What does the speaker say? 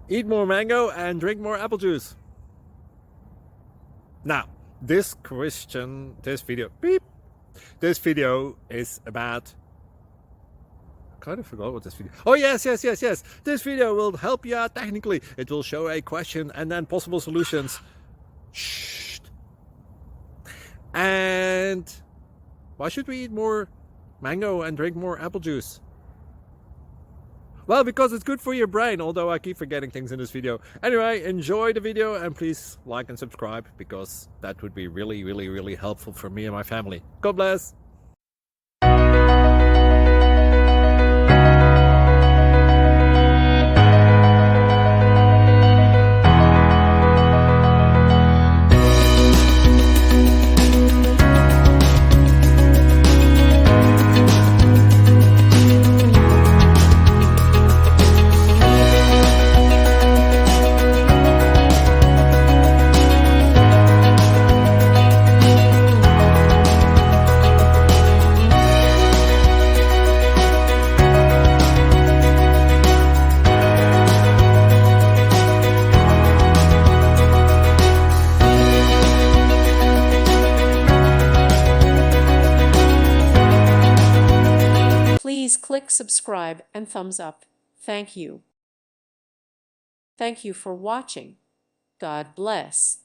Eat more mango and drink more apple juice. Now, this video is about, I kind of forgot what this video. Oh, yes. This video will help you out technically. It will show a question and then possible solutions. Shh. And why should we eat more mango and drink more apple juice? Well, because it's good for your brain, although I keep forgetting things in this video. Anyway, enjoy the video and please like and subscribe, because that would be really helpful for me and my family. God bless! Please click subscribe and thumbs up. Thank you. Thank you for watching. God bless.